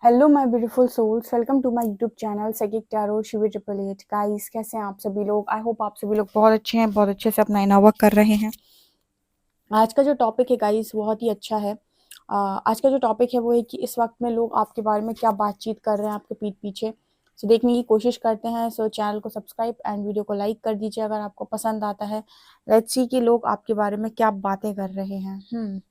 Hello my beautiful souls, welcome to my YouTube channel psychic tarot Shivi 888। Guys, कैसे हैं आप सभी लोग? आई होप आप सभी लोग बहुत अच्छे हैं, बहुत अच्छे से अपना इनर वर्क कर रहे हैं। आज का जो टॉपिक है गाइस बहुत ही अच्छा है। आज का जो टॉपिक है वो है कि इस वक्त में लोग आपके बारे में क्या बातचीत कर रहे हैं आपके पीठ पीछे। सो देखने की कोशिश करते हैं। सो चैनल को सब्सक्राइब एंड वीडियो को लाइक कर दीजिए अगर आपको पसंद आता है। लेट्स सी कि लोग आपके बारे में क्या बातें कर रहे हैं।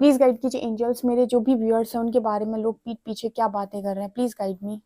प्लीज गाइड कीजिए एंजल्स, मेरे जो भी व्यूअर्स हैं उनके बारे में लोग पीठ पीछे क्या बातें कर रहे हैं। Please guide me.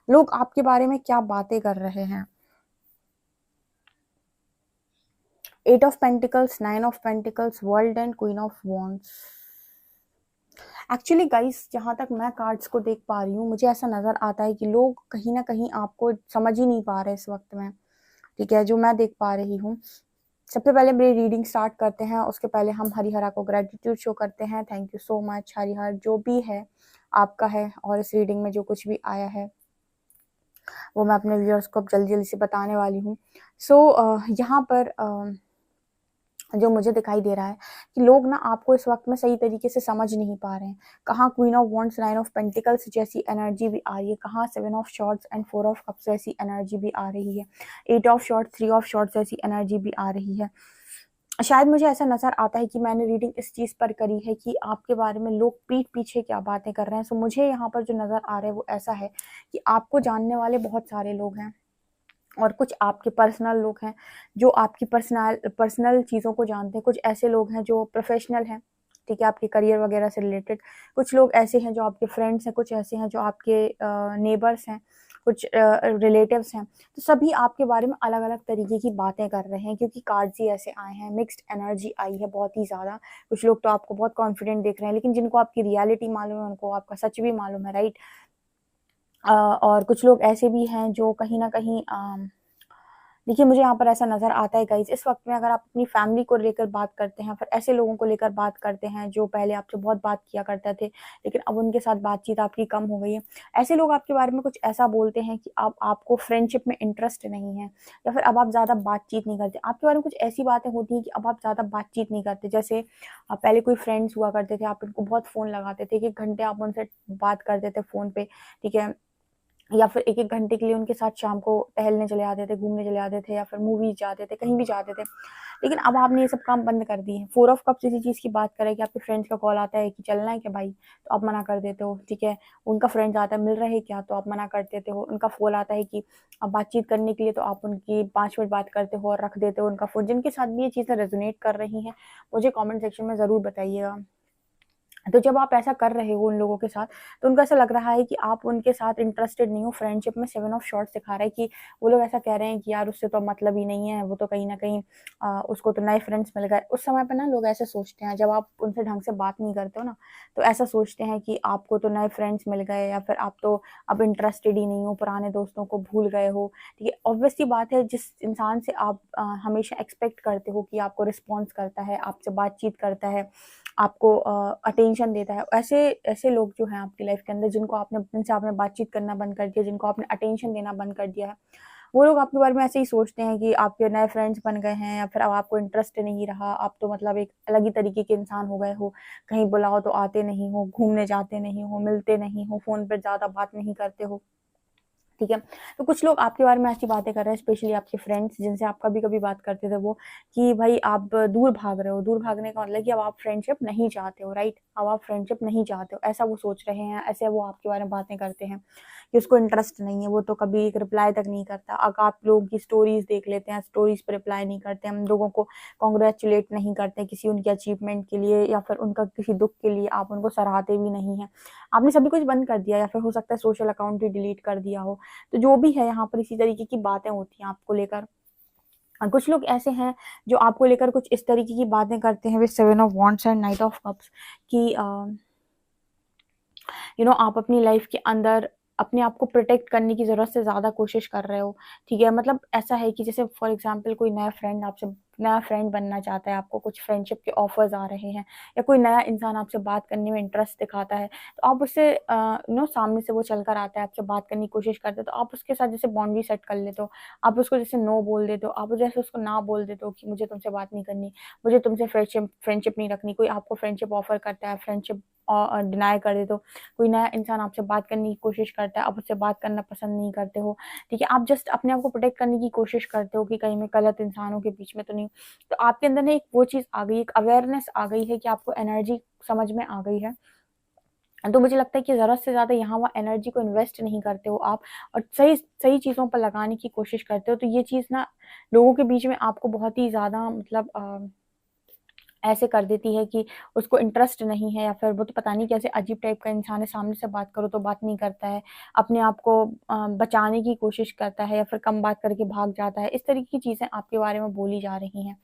लोग आपके बारे में क्या बातें कर रहे हैं। 8 of pentacles, 9 of pentacles, world and queen of wands. Actually guys, जहाँ तक मैं कार्ड्स को देख पा रही हूँ मुझे ऐसा नज़र आता है कि लोग कहीं ना कहीं आपको समझ ही नहीं पा रहे इस वक्त में। ठीक है, जो मैं देख पा रही हूँ। सबसे पहले मेरी रीडिंग स्टार्ट करते हैं, उसके पहले हम हरिहरा को ग्रेटिट्यूड शो करते हैं। Thank you so much Harihar, जो भी है आपका है, और इस रीडिंग में जो कुछ भी आया है वो मैं अपने व्यूअर्स को अब जल्दी जल्दी से बताने वाली हूँ। यहाँ पर जो मुझे दिखाई दे रहा है कि लोग ना आपको इस वक्त में सही तरीके से समझ नहीं पा रहे हैं। कहाँ queen of wands, 9 of pentacles जैसी एनर्जी भी आ रही है, कहाँ 7 of shorts and 4 of cups जैसी एनर्जी भी आ रही है, 8 ऑफ शॉर्ट्स, 3 ऑफ शॉर्ट्स जैसी एनर्जी भी आ रही है। शायद मुझे ऐसा नजर आता है कि मैंने रीडिंग इस चीज पर करी है कि आपके बारे में लोग पीठ पीछे क्या बातें कर रहे हैं। सो मुझे यहाँ पर जो नजर आ रहा है वो ऐसा है कि आपको जानने वाले बहुत सारे लोग हैं और कुछ आपके पर्सनल लोग हैं जो आपकी पर्सनल चीज़ों को जानते हैं। कुछ ऐसे लोग हैं जो प्रोफेशनल हैं, ठीक है, आपके करियर वगैरह से रिलेटेड। कुछ लोग ऐसे हैं जो आपके फ्रेंड्स हैं, कुछ ऐसे हैं जो आपके नेबर्स हैं, कुछ रिलेटिव्स हैं। तो सभी आपके बारे में अलग अलग तरीके की बातें कर रहे हैं क्योंकि कार्ड्स ही ऐसे आए हैं। मिक्स्ड एनर्जी आई है बहुत ही ज़्यादा। कुछ लोग तो आपको बहुत कॉन्फिडेंट देख रहे हैं, लेकिन जिनको आपकी रियलिटी मालूम है उनको आपका सच भी मालूम है, राइट। और कुछ लोग ऐसे भी हैं जो कहीं ना कहीं देखिए, मुझे यहाँ पर ऐसा नज़र आता है गाइज़, इस वक्त में अगर आप अपनी फैमिली को लेकर बात करते हैं, फिर ऐसे लोगों को लेकर बात करते हैं जो पहले आपसे बहुत बात किया करते थे लेकिन अब उनके साथ बातचीत आपकी कम हो गई है। ऐसे लोग आपके बारे में कुछ ऐसा बोलते हैं कि अब आपको फ्रेंडशिप में इंटरेस्ट नहीं है, या फिर अब आप ज़्यादा बातचीत नहीं करते। आपके बारे में कुछ ऐसी बातें होती हैं कि अब आप ज़्यादा बातचीत नहीं करते। जैसे पहले कोई फ्रेंड्स हुआ करते थे, आप उनको बहुत फ़ोन लगाते थे, 1-1 घंटे आप उनसे बात करते थे फ़ोन पे, ठीक है। या फिर 1-1 घंटे के लिए उनके साथ शाम को टहलने चले जाते थे, घूमने चले जाते थे, या फिर मूवीज़ जाते थे, कहीं भी जाते थे। लेकिन अब आपने ये सब काम बंद कर दिए हैं। 4 ऑफ कप्स इसी चीज़ की बात करें कि आपके फ्रेंड्स का कॉल आता है कि चलना है क्या भाई? तो आप मना कर देते हो, ठीक है। उनका फ्रेंड्स आता है, मिल रहे हैं क्या? तो आप मना कर देते हो। उनका फ़ोन आता है कि बातचीत करने के लिए, तो आप उनकी 5 मिनट बात करते हो और रख देते हो उनका फ़ोन। जिनके साथ भी ये चीज़ें रेज़ोनेट कर रही हैं, मुझे कमेंट सेक्शन में ज़रूर बताइएगा। तो जब आप ऐसा कर रहे हो उन लोगों के साथ, तो उनको ऐसा लग रहा है कि आप उनके साथ इंटरेस्टेड नहीं हो फ्रेंडशिप में। 7 ऑफ शॉर्ट्स दिखा रहा है कि वो लोग ऐसा कह रहे हैं कि यार उससे तो मतलब ही नहीं है, वो तो कहीं न कहीं उसको तो नए फ्रेंड्स मिल गए। उस समय पे ना लोग ऐसे सोचते हैं, जब आप उनसे ढंग से बात नहीं करते हो ना, तो ऐसा सोचते हैं कि आपको तो नए फ्रेंड्स मिल गए, या फिर आप तो अब इंटरेस्टेड ही नहीं हो, पुराने दोस्तों को भूल गए हो, ठीक है। ऑब्वियस सी बात है, जिस इंसान से आप हमेशा एक्सपेक्ट करते हो कि आपको रिस्पॉन्स करता है, आपसे बातचीत करता है, आपको अटेंशन देता है। ऐसे ऐसे लोग जो हैं आपकी लाइफ के अंदर, जिनसे आपने बातचीत करना बंद कर दिया, जिनको आपने अटेंशन देना बंद कर दिया है, वो लोग आपके बारे में ऐसे ही सोचते हैं कि आपके नए फ्रेंड्स बन गए हैं, या फिर अब आपको इंटरेस्ट नहीं रहा, आप तो मतलब एक अलग ही तरीके के इंसान हो गए हो, कहीं बुलाओ तो आते नहीं हो, घूमने जाते नहीं हो, मिलते नहीं हो, फ़ोन पे ज़्यादा बात नहीं करते हो। ठीक है? तो कुछ लोग आपके बारे में ऐसी बातें कर रहे हैं, स्पेशली आपके फ्रेंड्स जिनसे आप कभी-कभी बात करते थे वो, कि भाई आप दूर भाग रहे हो। दूर भागने का मतलब कि अब आप फ्रेंडशिप नहीं चाहते हो, राइट? अब आप फ्रेंडशिप नहीं चाहते हो, ऐसा वो सोच रहे हैं, ऐसे वो आपके बारे में बातें करते हैं कि उसको इंटरेस्ट नहीं है, वो तो कभी एक रिप्लाई तक नहीं करता। अगर आप लोगों की स्टोरीज़ देख लेते हैं, स्टोरीज़ पे रिप्लाई नहीं करते, हम लोगों को कांग्रेचुलेट नहीं करते किसी उनके अचीवमेंट के लिए, या फिर उनका किसी दुःख के लिए आप उनको सराहते भी नहीं हैं। आपने सभी कुछ बंद कर दिया, या फिर हो सकता है सोशल अकाउंट ही डिलीट कर दिया हो। तो जो भी है यहाँ पर इसी तरीके की बातें होती हैं आपको लेकर। कुछ लोग ऐसे हैं जो आपको लेकर कुछ इस तरीके की बातें करते हैं with 7 of wands and night of cups, कि आप अपनी लाइफ के अंदर अपने आप को प्रोटेक्ट करने की ज़रूरत से ज़्यादा कोशिश कर रहे हो, ठीक है? मतलब ऐसा है कि जैसे फॉर एग्ज़ाम्पल कोई नया फ्रेंड बनना चाहता है, आपको कुछ फ्रेंडशिप के ऑफ़र्स आ रहे हैं, या कोई नया इंसान आपसे बात करने में इंटरेस्ट दिखाता है, तो आप उससे सामने से वो चल कर आता है, आपसे बात करने की कोशिश करते हो, तो आप उसके साथ जैसे बाउंड्री सेट कर लेते हो, आप उसको जैसे नो बोल देते हो, आप जैसे उसको ना बोल देते हो कि मुझे तुमसे बात नहीं करनी, मुझे तुमसे फ्रेंडशिप नहीं रखनी। कोई आपको फ्रेंडशिप ऑफ़र करता है, फ्रेंडशिप डिनाय कर देते हो। कोई नया इंसान आपसे बात करने की कोशिश करता है, आप उससे बात करना पसंद नहीं करते हो, ठीक है? आप जस्ट अपने आप को प्रोटेक्ट करने की कोशिश करते हो कि कहीं मैं गलत इंसानों के बीच में तो नहीं हूँ। तो आपके अंदर ना एक वो चीज़ आ गई, एक अवेयरनेस आ गई है कि आपको एनर्जी समझ में आ गई है। तो मुझे लगता है कि ज़रूरत से ज़्यादा यहाँ-वहाँ एनर्जी को इन्वेस्ट नहीं करते हो आप, और सही सही चीज़ों पर लगाने की कोशिश करते हो। तो ये चीज़ ना लोगों के बीच में आपको बहुत ही ज़्यादा मतलब ऐसे कर देती है कि उसको इंटरेस्ट नहीं है, या फिर वो तो पता नहीं कैसे अजीब टाइप का इंसान है, सामने से बात करो तो बात नहीं करता है, अपने आप को बचाने की कोशिश करता है, या फिर कम बात करके भाग जाता है। इस तरीके की चीज़ें आपके बारे में बोली जा रही हैं।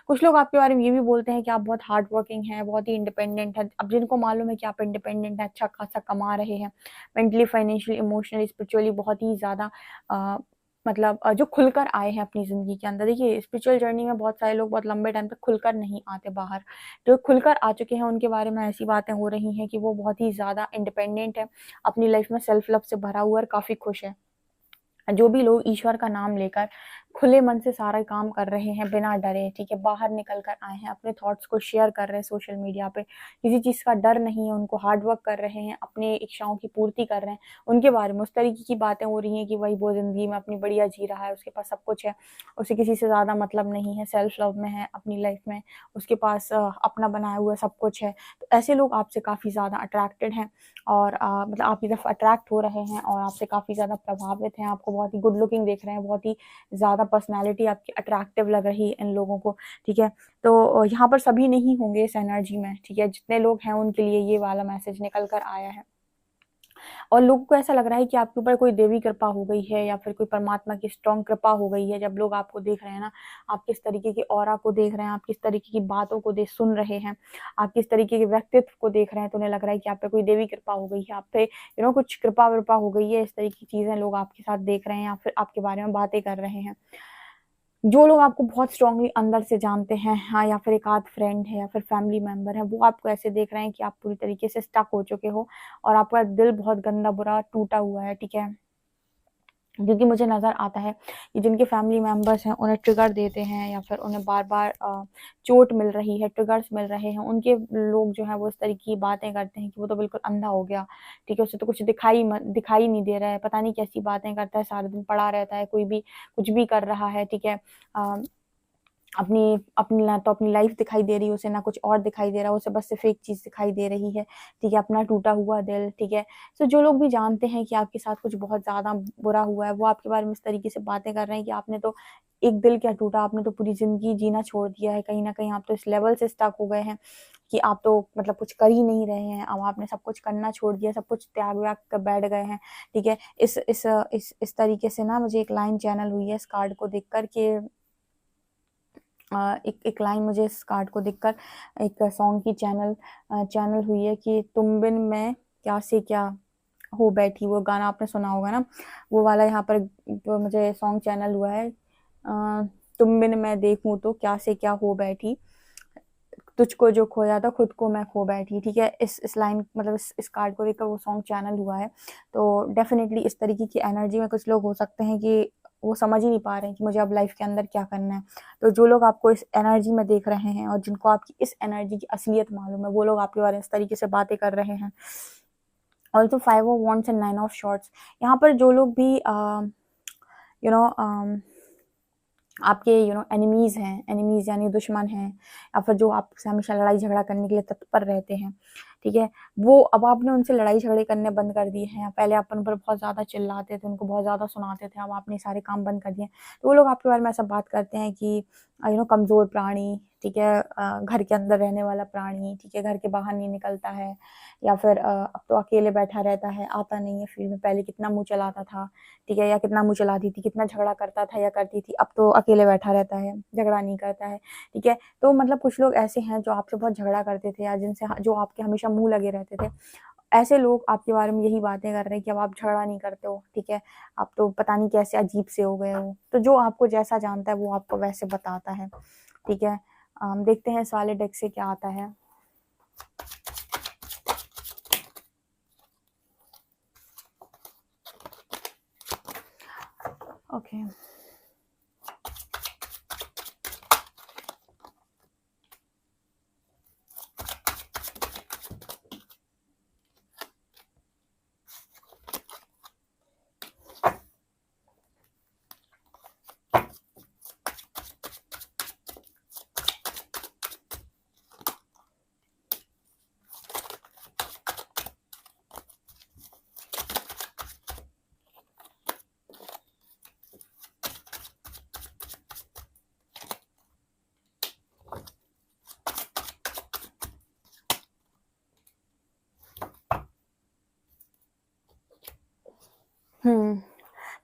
कुछ लोग आपके बारे में ये भी बोलते हैं कि आप बहुत हार्ड वर्किंग हैं, बहुत ही इंडिपेंडेंट हैं। अब जिनको मालूम है कि आप इंडिपेंडेंट हैं, अच्छा खासा कमा रहे हैं, मेंटली, फाइनेंशियली, इमोशनली, स्पिरिचुअली बहुत ही ज़्यादा अ, मतलब जो खुलकर आए हैं अपनी ज़िंदगी के अंदर। देखिए, स्पिरिचुअल जर्नी में बहुत सारे लोग बहुत लंबे टाइम तक खुलकर नहीं आते बाहर। जो खुलकर आ चुके हैं उनके बारे में ऐसी बातें हो रही हैं कि वो बहुत ही ज़्यादा इंडिपेंडेंट है, अपनी लाइफ़ में सेल्फ लव से भरा हुआ और काफ़ी खुश है। जो भी लोग ईश्वर का नाम लेकर खुले मन से सारा काम कर रहे हैं बिना डरे, ठीक है? बाहर निकल कर आए हैं, अपने थॉट्स को शेयर कर रहे हैं सोशल मीडिया पे, किसी चीज़ का डर नहीं है उनको, हार्ड वर्क कर रहे हैं, अपनी इच्छाओं की पूर्ति कर रहे हैं, उनके बारे में उस तरीके की बातें हो रही हैं कि भाई वो ज़िंदगी में अपनी बढ़िया जी रहा है, उसके पास सब कुछ है, उसे किसी से ज़्यादा मतलब नहीं है, सेल्फ लव में है अपनी लाइफ़ में, उसके पास अपना बनाया हुआ सब कुछ है। तो ऐसे लोग आपसे काफ़ी ज़्यादा अट्रैक्टेड हैं, और मतलब आपकी तरफ अट्रैक्ट हो रहे हैं, और आपसे काफ़ी ज़्यादा प्रभावित हैं, आपको बहुत ही गुड लुकिंग देख रहे हैं, बहुत ही ज़्यादा पर्सनैलिटी आपकी अट्रैक्टिव लग रही है इन लोगों को, ठीक है? तो यहाँ पर सभी नहीं होंगे इस एनर्जी में, ठीक है? जितने लोग हैं उनके लिए ये वाला मैसेज निकल कर आया है। और लोगों को ऐसा लग रहा है कि आपके ऊपर कोई देवी कृपा हो गई है, या फिर कोई परमात्मा की स्ट्रॉन्ग कृपा हो गई है। जब लोग आपको देख रहे हैं ना, आप किस तरीके की ऑरा को देख रहे हैं, आप किस तरीके की बातों को सुन रहे हैं, आप किस तरीके के व्यक्तित्व को देख रहे हैं, तो उन्हें लग रहा है कि आप पे कोई देवी कृपा हो गई है, आप पे कुछ कृपा-वृपा हो गई है। इस तरह की चीज़ें लोग आपके साथ देख रहे हैं, या फिर आपके बारे में बातें कर रहे हैं। जो लोग आपको बहुत स्ट्रॉन्गली अंदर से जानते हैं, हाँ, या फिर एक आध फ्रेंड है, या फिर फैमिली मेंबर है, वो आपको ऐसे देख रहे हैं कि आप पूरी तरीके से स्टक हो चुके हो, और आपका दिल बहुत गंदा बुरा टूटा हुआ है, ठीक है? क्योंकि मुझे नज़र आता है कि जिनके फैमिली मेंबर्स हैं उन्हें ट्रिगर देते हैं, या फिर उन्हें बार-बार चोट मिल रही है, ट्रिगर्स मिल रहे हैं, उनके लोग जो हैं वो इस तरह की बातें करते हैं कि वो तो बिल्कुल अंधा हो गया, ठीक है? उसे तो कुछ दिखाई नहीं दे रहा है, पता नहीं कैसी बातें करता है, सारा दिन पड़ा रहता है, कोई भी कुछ भी कर रहा है, ठीक है? अ अपनी अपनी ना तो अपनी लाइफ़ दिखाई दे रही है उसे, ना कुछ और दिखाई दे रहा है, उसे बस सिर्फ़ एक चीज़ दिखाई दे रही है, ठीक है? अपना टूटा हुआ दिल, ठीक है? तो जो लोग भी जानते हैं कि आपके साथ कुछ बहुत ज़्यादा बुरा हुआ है, वो आपके बारे में इस तरीके से बातें कर रहे हैं कि आपने तो एक दिल क्या टूटा, आपने तो पूरी ज़िंदगी जीना छोड़ दिया है, कहीं न कहीं आप तो इस लेवल से स्टक हो गए हैं कि आप तो मतलब कुछ कर ही नहीं रहे हैं, अब आपने सब कुछ करना छोड़ दिया, सब कुछ त्याग-व्याग कर बैठ गए हैं, ठीक है? इस तरीके से ना मुझे एक लाइन चैनल हुई है इस कार्ड को देखकर कि एक एक लाइन मुझे इस कार्ड को देखकर एक सॉन्ग की चैनल हुई है कि तुम बिन मैं क्या से क्या हो बैठी, वो गाना आपने सुना होगा ना, वो वाला यहाँ पर मुझे सॉन्ग चैनल हुआ है। तुम बिन मैं देखूँ तो क्या से क्या हो बैठी, तुझको जो खोया था खुद को मैं खो बैठी, ठीक है। इस लाइन मतलब इस कार्ड को देखकर वो सॉन्ग चैनल हुआ है। तो डेफिनेटली इस तरीके की एनर्जी में कुछ लोग हो सकते हैं कि वो समझ ही नहीं पा रहे हैं कि मुझे अब लाइफ के अंदर क्या करना है। तो जो लोग आपको इस एनर्जी में देख रहे हैं और जिनको आपकी इस एनर्जी की असलियत मालूम है, वो लोग आपके बारे में इस तरीके से बातें कर रहे हैं। Also 5 of wands and 9 of shorts, यहाँ पर जो लोग भी यू नो आपके एनिमीज हैं, एनिमीज यानी दुश्मन हैं, या फिर जो आपसे हमेशा लड़ाई झगड़ा करने के लिए तत्पर रहते हैं, ठीक है, वो अब आपने उनसे लड़ाई झगड़े करने बंद कर दिए हैं। पहले आप उन पर बहुत ज़्यादा चिल्लाते थे, उनको बहुत ज़्यादा सुनाते थे, अब आपने सारे काम बंद कर दिए। तो वो लोग आपके बारे में ऐसा बात करते हैं कि कमज़ोर प्राणी, ठीक है, घर के अंदर रहने वाला प्राणी, ठीक है, घर के बाहर नहीं निकलता है, या फिर अब तो अकेले बैठा रहता है, आता नहीं है फील्ड में, पहले कितना मुँह चलाता था, ठीक है, या कितना मुँह चलाती थी, कितना झगड़ा करता था या करती थी, अब तो अकेले बैठा रहता है, झगड़ा नहीं करता है, ठीक है। तो मतलब कुछ लोग ऐसे हैं जो आपसे बहुत झगड़ा करते थे या जो आपके हमेशा मुँह लगे रहते थे। ऐसे लोग आपके बारे में यही बातें कर रहे हैं कि अब आप झगड़ा नहीं करते हो, ठीक है, आप तो पता नहीं कैसे अजीब से हो गए हो। तो जो आपको जैसा जानता है वो आपको वैसे बताता है, ठीक है। देखते हैं इस वाले डेक से क्या आता है। ओके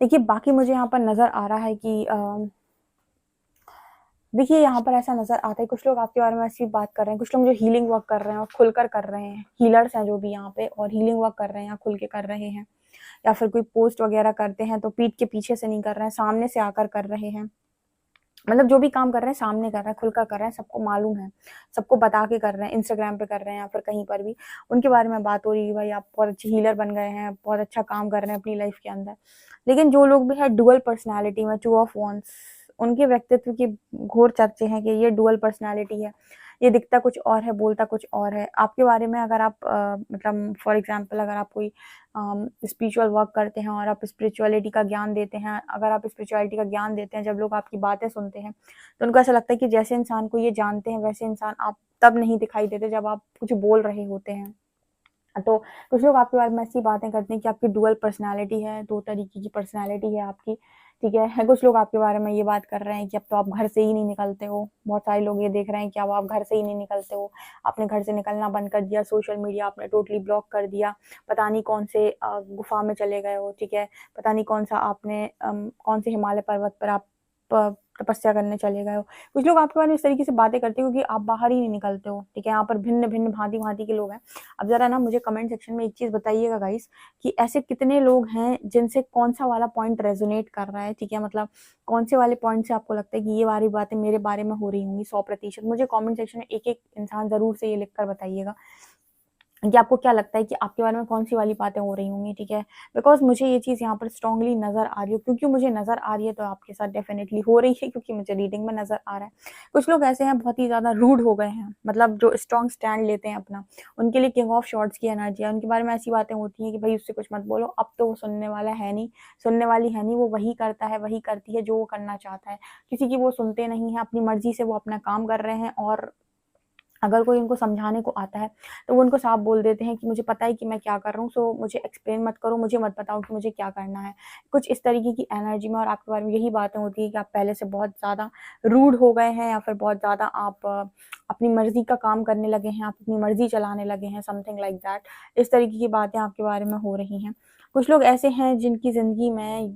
देखिए बाकी मुझे यहाँ पर नज़र आ रहा है कि देखिए यहाँ पर ऐसा नज़र आता है कुछ लोग आपके बारे में ऐसी बात कर रहे हैं, कुछ लोग जो हीलिंग वर्क कर रहे हैं और खुलकर कर रहे हैं, हीलर्स हैं जो भी यहाँ पे और हीलिंग वर्क कर रहे हैं या खुल के कर रहे हैं, या फिर कोई पोस्ट वगैरह करते हैं तो पीठ के पीछे से नहीं कर रहे हैं, सामने से आकर कर रहे हैं। मतलब जो भी काम कर रहे हैं सामने कर रहे हैं, खुलकर कर रहे हैं, सबको मालूम है, सबको बता के कर रहे हैं, इंस्टाग्राम पे कर रहे हैं या फिर कहीं पर भी उनके बारे में बात हो रही है, भाई आप बहुत अच्छे हीलर बन गए हैं, बहुत अच्छा काम कर रहे हैं अपनी लाइफ के अंदर। लेकिन जो लोग भी है डुअल पर्सनैलिटी में 2 ऑफ वॉन्ड्स, उनके व्यक्तित्व की घोर चर्चे हैं कि ये डुअल पर्सनैलिटी है, ये दिखता कुछ और है, बोलता कुछ और है। आपके बारे में अगर आप मतलब फॉर एग्जांपल अगर आप कोई स्पिरिचुअल वर्क करते हैं और आप स्पिरिचुअलिटी का ज्ञान देते हैं, अगर आप स्पिरिचुअलिटी का ज्ञान देते हैं, जब लोग आपकी बातें सुनते हैं तो उनको ऐसा लगता है कि जैसे इंसान को ये जानते हैं वैसे इंसान आप तब नहीं दिखाई देते जब आप कुछ बोल रहे होते हैं। तो कुछ लोग आपके बारे में ऐसी बातें करते हैं कि आपकी डुअल पर्सनैलिटी है, 2 तरीके की पर्सनैलिटी है आपकी, ठीक है। कुछ लोग आपके बारे में ये बात कर रहे हैं कि अब तो आप घर से ही नहीं निकलते हो। बहुत सारे लोग ये देख रहे हैं कि अब आप घर से ही नहीं निकलते हो, आपने घर से निकलना बंद कर दिया, सोशल मीडिया आपने टोटली ब्लॉक कर दिया, पता नहीं कौन से गुफ़ा में चले गए हो, ठीक है, पता नहीं कौन-सा आपने कौन से हिमालय पर्वत पर आप तपस्या करने चले गए हो। कुछ लोग आपके बारे में इस तरीके से बातें करते हो क्योंकि आप बाहर ही नहीं निकलते हो, ठीक है। यहाँ पर भिन्न-भिन्न, भाँति-भाँति के लोग हैं। अब ज़रा ना मुझे कमेंट सेक्शन में एक चीज़ बताइएगा गाइस कि ऐसे कितने लोग हैं जिनसे कौन-सा वाला पॉइंट रेज़ोनेट कर रहा है, ठीक है? मतलब कौन से वाले पॉइंट से आपको लगता है कि ये वाली बातें मेरे बारे में हो रही होंगी 100%। मुझे कमेंट सेक्शन में एक-एक इंसान ज़रूर से ये लिख कर बताइएगा कि आपको क्या लगता है कि आपके बारे में कौन-सी वाली बातें हो रही होंगी, ठीक है? बिकॉज़ मुझे ये चीज़ यहाँ पर स्ट्रॉन्गली नज़र आ रही है, क्योंकि मुझे नज़र आ रही है तो आपके साथ डेफ़िनेटली हो रही है क्योंकि मुझे रीडिंग में नज़र आ रहा है। कुछ लोग ऐसे हैं बहुत ही ज़्यादा रूड हो गए हैं, मतलब जो स्ट्रॉन्ग स्टैंड लेते हैं अपना, उनके लिए किंग ऑफ शॉर्ट्स की एनर्जी है, उनके बारे में ऐसी बातें होती हैं कि भई उससे कुछ मत बोलो, अब तो वो सुनने वाला है नहीं, सुनने वाली है नहीं, वो वही करता है, वही करती है जो वो करना चाहता है। किसी की वो सुनते नहीं हैं, अपनी मर्ज़ी से वो अपना काम कर रहे हैं और अगर कोई उनको समझाने को आता है, तो वो उनको साफ बोल देते हैं कि मुझे पता है कि मैं क्या कर रहा हूँ, सो मुझे एक्सप्लेन मत करो, मुझे मत बताओ कि मुझे क्या करना है। कुछ इस तरीके की एनर्जी में और आपके बारे में यही बातें होती हैं कि आप पहले से बहुत ज़्यादा रूड हो गए हैं या फिर बहुत ज़्यादा आप अपनी मर्ज़ी का काम करने लगे हैं, आप अपनी मर्ज़ी चलाने लगे हैं, समथिंग लाइक दैट। इस तरीके की बातें आपके बारे में हो रही हैं। कुछ लोग ऐसे हैं जिनकी ज़िंदगी में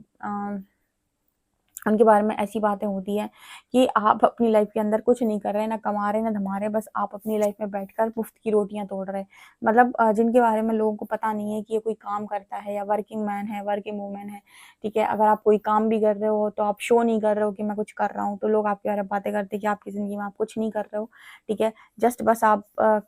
उनके बारे में ऐसी बातें होती हैं कि आप अपनी लाइफ के अंदर कुछ नहीं कर रहे, ना कमा रहे, ना धमा रहे, बस आप अपनी लाइफ में बैठकर मुफ्त की रोटियाँ तोड़ रहे। मतलब जिनके बारे में लोगों को पता नहीं है कि ये कोई काम करता है या वर्किंग मैन है, वर्किंग वूमेन है, ठीक है? अगर आप कोई काम भी कर रहे हो, तो आप शो नहीं कर रहे हो कि मैं कुछ कर रहा हूँ, तो लोग आपके बारे में बातें करते हैं कि आपकी ज़िंदगी में आप कुछ नहीं कर रहे हो, ठीक है? जस्ट बस आप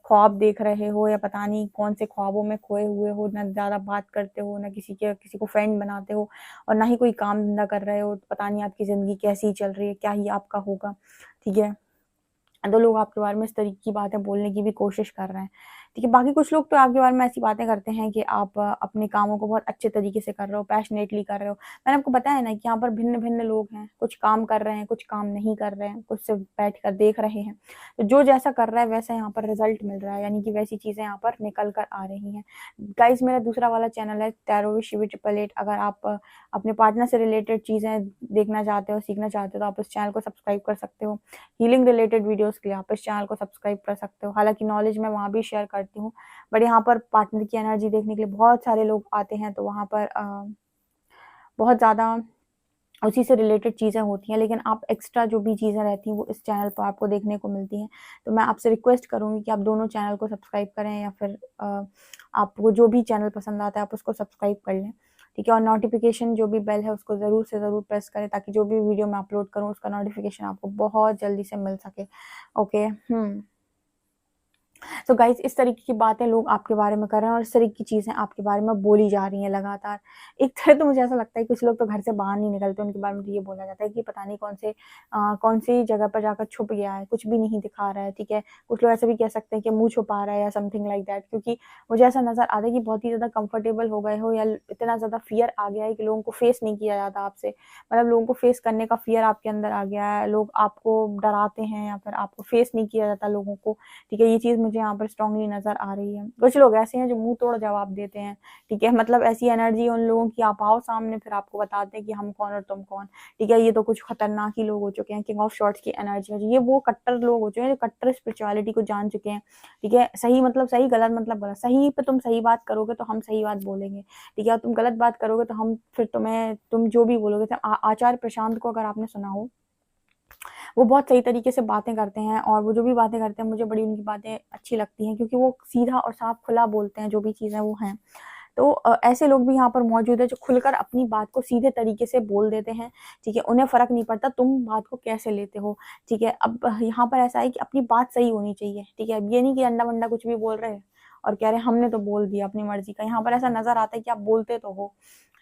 ख्वाब देख रहे हो या पता नहीं कौन से ख्वाबों में खोए हुए हो, ना ज़्यादा बात करते हो, ना किसी को फ्रेंड बनाते हो और ना ही कोई काम धंधा कर रहे हो, पता नहीं आपकी ज़िंदगी कैसी चल रही है, क्या ही आपका होगा, ठीक है? तो लोग आपके बारे में इस तरीके की बातें बोलने की भी कोशिश कर रहे हैं, ठीक है? बाकी कुछ लोग तो आपके बारे में ऐसी बातें करते हैं कि आप अपने कामों को बहुत अच्छे तरीके से कर रहे हो, पैशनेटली कर रहे हो। मैंने आपको बताया ना कि यहाँ पर भिन्न-भिन्न लोग हैं, कुछ काम कर रहे हैं, कुछ काम नहीं कर रहे हैं, कुछ सिर्फ़ बैठकर देख रहे हैं। तो जो जैसा कर रहा है वैसा यहाँ पर रिज़ल्ट मिल रहा है, यानी कि वैसी चीज़ें यहाँ पर निकल कर आ रही हैं। गाइज़ मेरा दूसरा वाला चैनल है टैरो विद शिवी 888 अगर आप अपने पार्टनर से रिलेटेड चीज़ें देखना चाहते हो, सीखना चाहते हो तो आप इस चैनल को सब्सक्राइब कर सकते हो। हीलिंग रिलेटेड वीडियोज़ के लिए आप इस चैनल को सब्सक्राइब कर सकते हो। हालाँकि नॉलेज मैं वहाँ भी शेयर करती हूँ, बट यहाँ पर पार्टनर की एनर्जी देखने के लिए बहुत सारे लोग आते हैं, तो वहाँ पर बहुत ज़्यादा उसी से रिलेटेड चीज़ें होती हैं, लेकिन आप एक्स्ट्रा जो भी चीज़ें रहती हैं, वो इस चैनल पर आपको देखने को मिलती हैं। तो मैं आपसे रिक्वेस्ट करूँगी कि आप दोनों चैनल को सब्सक्राइब करें या फिर आपको जो भी चैनल पसंद आता है, आप उसको सब्सक्राइब कर लें, ठीक है? और नोटिफ़िकेशन जो भी बेल है, उसको ज़रूर से ज़रूर प्रेस करें ताकि जो भी वीडियो मैं अपलोड करूँ, उसका नोटिफ़िकेशन आपको बहुत जल्दी से मिल सके। ओके, तो गाइस इस तरीके की बातें लोग आपके बारे में कर रहे हैं और इस तरीके की चीज़ें आपके बारे में बोली जा रही हैं लगातार। एक तरह तो मुझे ऐसा लगता है कुछ लोग तो घर से बाहर नहीं निकलते, उनके बारे में तो ये बोला जाता है कि पता नहीं कौन-सी जगह पर जाकर छुप गया है, कुछ भी नहीं दिखा रहा है, ठीक है? कुछ लोग ऐसे भी कह सकते हैं कि मुँह छुपा रहा है या समथिंग लाइक दैट क्योंकि मुझे ऐसा नज़र आता है कि बहुत ही ज़्यादा कंफर्टेबल हो गए हो या इतना ज़्यादा फ़ियर आ गया है कि लोगों को फेस नहीं किया जाता आपसे। मतलब लोगों को फेस करने का फ़ियर आपके अंदर आ गया है, लोग आपको डराते हैं या फिर आपको फेस नहीं किया जाता लोगों को। ठीक है, ये चीज़ मुझे यहाँ पर स्ट्रॉन्गली नज़र आ रही है। कुछ लोग ऐसे हैं जो मुँह तोड़ जवाब देते हैं, ठीक है? मतलब ऐसी एनर्जी उन लोगों की आप आओ सामने फिर आपको बताते हैं कि हम कौन और तुम कौन, ठीक है? ये तो कुछ खतरनाक ही लोग हो चुके हैं, किंग ऑफ शॉर्ट्स की एनर्जी है। ये वो कट्टर लोग हो चुके हैं जो कट्टर स्पिरिचुअलिटी को जान चुके हैं, ठीक है? सही मतलब सही, गलत मतलब गलत। सही पे तुम सही बात करोगे तो हम सही बात बोलेंगे, ठीक है? और तुम गलत बात करोगे तो हम फिर तुम जो भी बोलोगे तो आचार्य प्रशांत को अगर आपने सुना हो वो बहुत सही तरीके से बातें करते हैं और वो जो भी बातें करते हैं मुझे बड़ी उनकी बातें अच्छी लगती हैं क्योंकि वो सीधा और साफ खुला बोलते हैं जो भी चीज़ें वो हैं। तो ऐसे लोग भी यहाँ पर मौजूद हैं जो खुलकर अपनी बात को सीधे तरीके से बोल देते हैं, ठीक है? उन्हें फ़र्क नहीं पड़ता तुम बात को कैसे लेते हो, ठीक है? अब यहाँ पर ऐसा है कि अपनी बात सही होनी चाहिए, ठीक है? अब ये नहीं कि अंडा-वंडा कुछ भी बोल रहे हैं और कह रहे हैं हमने तो बोल दिया अपनी मर्ज़ी का। यहाँ पर ऐसा नज़र आता है कि आप बोलते तो हो,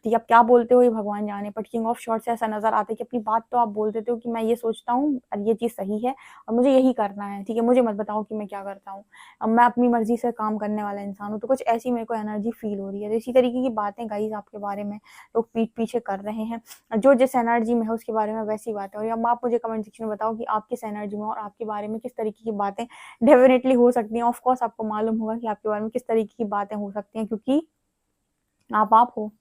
ठीक है? आप क्या बोलते हो ये भगवान जाने, बट किंग ऑफ शॉर्ट्स से ऐसा नज़र आता है कि अपनी बात तो आप बोल देते हो कि मैं ये सोचता हूँ और ये चीज़ सही है और मुझे यही करना है, ठीक है? मुझे मत बताओ कि मैं क्या करता हूँ। अब मैं अपनी मर्ज़ी से काम करने वाला इंसान हूँ, तो कुछ ऐसी मेरे को एनर्जी फ़ील हो रही है। तो इसी तरीके की बातें गाइज़ आपके बारे में लोग पीठ पीछे कर रहे हैं। जो जिस एनर्जी में है उसके बारे में वैसी बातें हो रही हैं। अब आप मुझे कमेंट सेक्शन में बताओ कि आप किस एनर्जी में हो और आपके बारे में किस तरीके की बातें डेफ़िनेटली हो सकती हैं। ऑफ़ कोर्स आपको मालूम होगा कि आपके बारे में किस तरीके की बातें हो सकती हैं क्योंकि आप हो,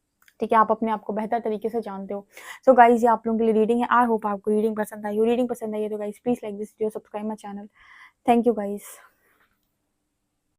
ठीक है? आप अपने आप को बेहतर तरीके से जानते हो। सो गाइज़ ये आप लोगों के लिए रीडिंग है। आई होप आपको रीडिंग पसंद आई हो। रीडिंग पसंद आई है तो guys please like this video, subscribe my channel. Thank you guys.